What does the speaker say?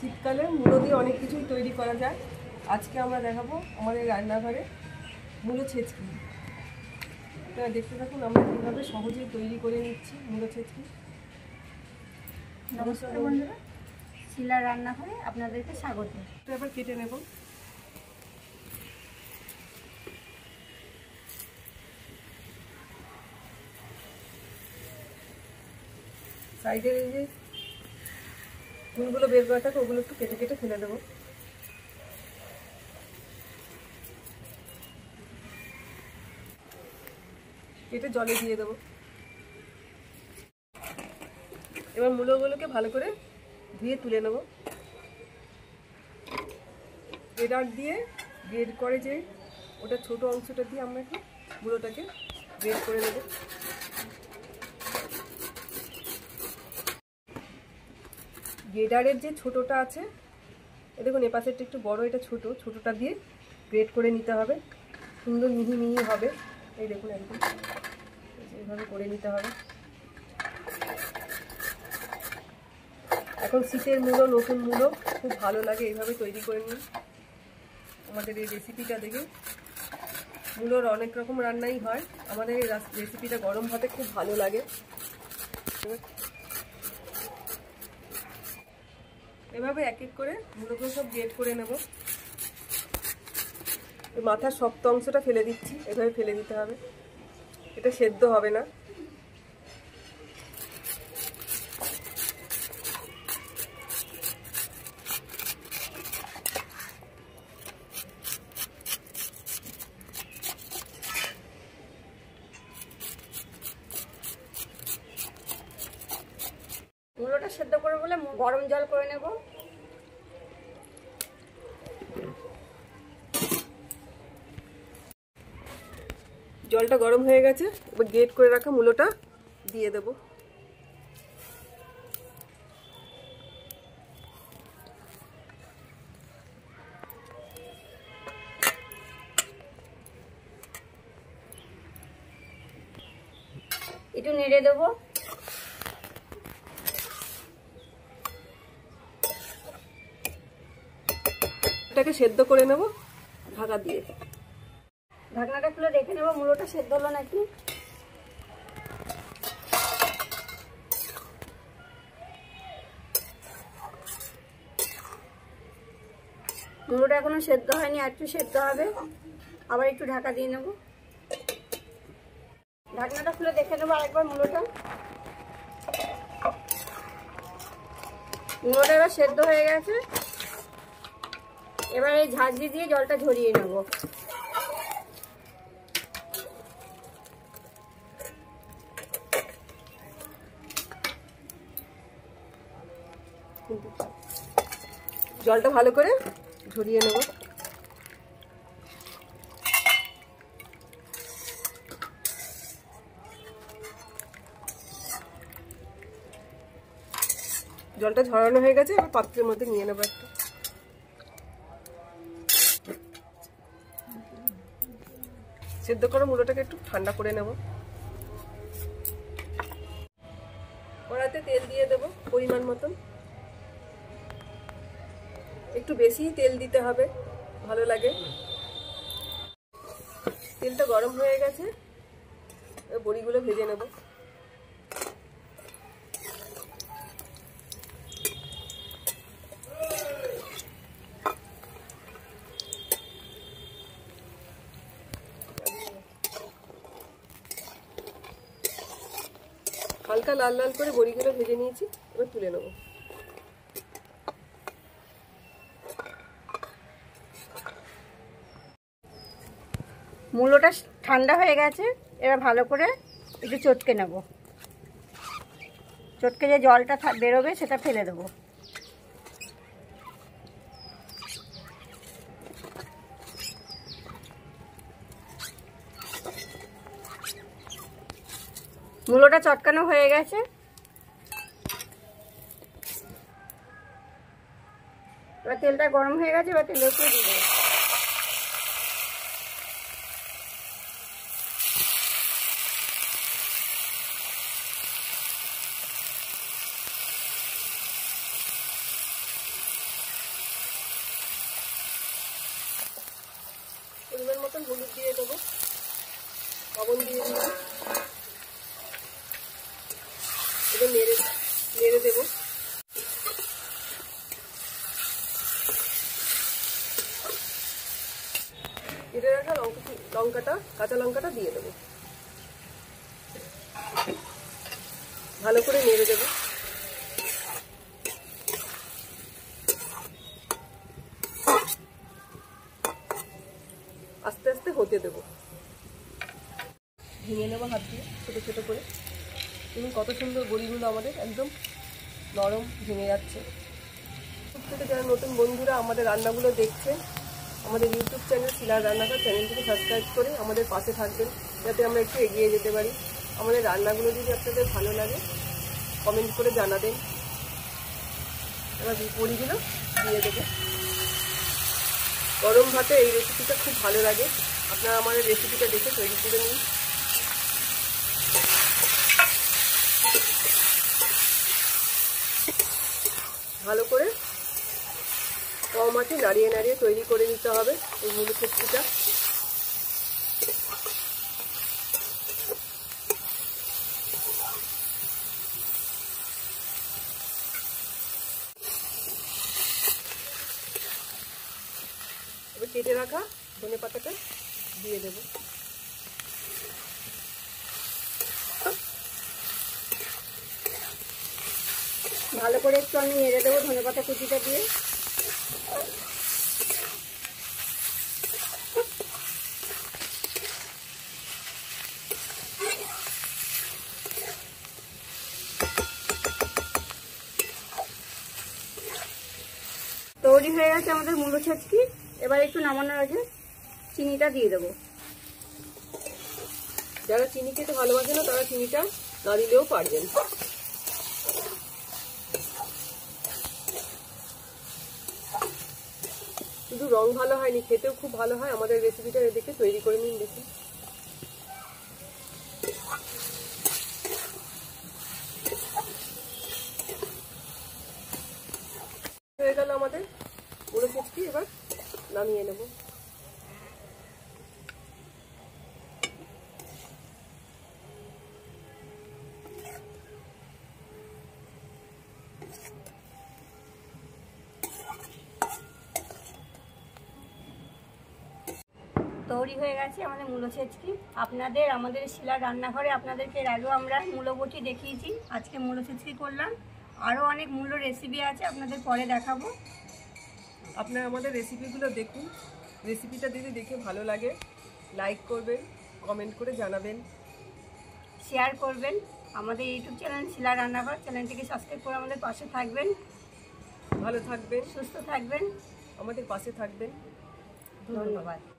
শীতকালে মূলো দিয়ে অনেক কিছুই তৈরি করা যায়। আজকে আমরা দেখাবো আমাদের রান্নাঘরে মূলো ছেচকি। আপনারা দেখতে থাকুন আমরা কীভাবে সহজেই তৈরি করে নিচ্ছি মূলো ছেচকি। নমস্কার বন্ধুরা, শিলার রান্নাঘরে আপনাদেরকে স্বাগত। এবার কেটে নেব। সাইডের এই যে ফুলগুলো বের করা থাকে ওগুলো একটু কেটে কেটে ফেলে দেবো। কেটে জলে দিয়ে দেবো। এবার মূলোগুলোকে ভালো করে ধুয়ে তুলে নেব। গ্রেডার দিয়ে গ্রেড করে যে ওটা ছোট অংশটা দিয়ে আমরা একটু মূলোটাকে গ্রেড করে নেব। গ্রেডারের যে ছোটটা আছে দেখুন এ পাশেরটা একটু বড়, এটা ছোটটা দিয়ে গ্রেড করে নিতে হবে। সুন্দর মিহি মিহি হবে। এই দেখুন একদম এইভাবে করে নিতে হবে। এখন শীতের মূলো, নতুন মূলো খুব ভালো লাগে, এইভাবে তৈরি করে নিন। আমাদের এই রেসিপিটা দেখে মূলোর অনেক রকম রান্নাই হয়, আমাদের এই রেসিপিটা গরম ভাতে খুব ভালো লাগে। এভাবে এক এক করে মূলোগুলো সব গ্রেড করে নেব। মাথার শক্ত অংশটা ফেলে দিচ্ছি, এভাবে ফেলে দিতে হবে, এটা সেদ্ধ হবে না। মূলোটা সেদ্ধ করে বলে গরম জল করে নেব। জলটা গরম হয়ে গেছে, এবার গ্রেট করে রাখা মূলোটা দিয়ে দেব। একটু নেড়ে দেবো। এটাকে সেদ্ধ করে নেব ঢাকা দিয়ে। ঢাকনাটা খুলে দেখে নেব মূলোটা সেদ্ধ হলো নাকি। মূলোটা এখনো সেদ্ধ হয়নি, আর একটু সেদ্ধ হবে। আবার একটু ঢাকা দিয়ে নেব। ঢাকনাটা খুলে দেখে নেবো আরেকবার মূলোটা। মূলোটা এবার সেদ্ধ হয়ে গেছে। এবার এই ঝাঁঝরি দিয়ে জলটা ঝরিয়ে নেব। জলটা ভালো করে ঝরিয়ে নেব। জলটা ঝরানো হয়ে গেছে, এবার পাত্রের মধ্যে নিয়ে নেবো একটা। সেদ্ধ করে মূলোটাকে একটু ঠান্ডা করে নেব। কড়াতে তেল দিয়ে দেবো পরিমাণ মতন, একটু বেশি তেল দিতে হবে, ভালো লাগে। তেলটা গরম হয়ে গেছে, বড়িগুলো ভেজে নেব। হালকা লাল লাল করে বড়িগুলো ভেজে নিয়েছি, এবার তুলে নেব। মূলোটা ঠান্ডা হয়ে গেছে, এবার ভালো করে একটু চটকে নেব। চটকে যে জলটা বেরোবে সেটা ফেলে দেবো। মূলোটা চটকানো হয়ে গেছে। এবার তেলটা গরম হয়ে গেছে, এবার তেলে দিয়ে দেবো। মতন হলুদ দিয়ে দেবো, লবণ দিয়ে দেবো, এবার নেড়ে দেবো। কেটে রাখা কাঁচা লঙ্কাটা দিয়ে দেবো, ভালো করে নেড়ে দেবো। আস্তে আস্তে হতে দেবো, ভেঙে নেবো হাত দিয়ে ছোটো ছোটো করে। দেখুন কত সুন্দর বড়িগুলো আমাদের একদম নরম ভেঙে যাচ্ছে। থেকে যারা নতুন বন্ধুরা আমাদের রান্নাগুলো দেখছেন, আমাদের ইউটিউব চ্যানেল শিলার রান্নাঘর চ্যানেলটিকে সাবস্ক্রাইব করে আমাদের পাশে থাকবেন, যাতে আমরা একটু এগিয়ে যেতে পারি। আমাদের রান্নাগুলো যদি আপনাদের ভালো লাগে কমেন্ট করে জানাবেন। এবার বড়িগুলো দিয়ে দেবো। গরম ভাতে এই রেসিপিটা খুব ভালো লাগে, আপনারা আমাদের রেসিপিটা দেখে তৈরি করে নিন। ভালো করে কম আঁচে নাড়িয়ে নাড়িয়ে তৈরি করে নিতে হবে এই মুলো ছেচকিটা। এবার কেটে রাখা ধনেপাতাটা দিয়ে দেব। ভালো করে একটু আমি নেড়ে দেবো ধনেপাতা কুচিটা দিয়ে। তৈরি হয়ে গেছে আমাদের মুলো ছেচকি। এবার একটু নামানোর আগে চিনিটা দিয়ে দেবো। যারা চিনি খেতে ভালোবাসে না তারা চিনিটা না দিলেও পারবেন। শুধু রং ভালো হয়নি, খেতেও খুব ভালো হয়। আমাদের রেসিপিটা দেখে তৈরি করে নিন দেখি। হয়ে গেল আমাদের মুলো ছেচকি, এবার নামিয়ে নেব। তৈরি হয়ে গেছে আমাদের মুলো ছেচকি। আমাদের শিলার রান্নাঘরে আপনাদেরকে এর আগেও আমরা মুলো বটি দেখিয়েছি, আজকে মুলো ছেচকি করলাম। আরও অনেক মুলো রেসিপি আছে, আপনাদের পরে দেখাবো। আপনারা আমাদের রেসিপিগুলো দেখুন। রেসিপিটা যদি দেখে ভালো লাগে লাইক করবেন, কমেন্ট করে জানাবেন, শেয়ার করবেন। আমাদের ইউটিউব চ্যানেল শিলার রান্নাঘর চ্যানেলটিকে সাবস্ক্রাইব করে আমাদের পাশে থাকবেন। ভালো থাকবেন, সুস্থ থাকবেন, আমাদের পাশে থাকবেন। ধন্যবাদ।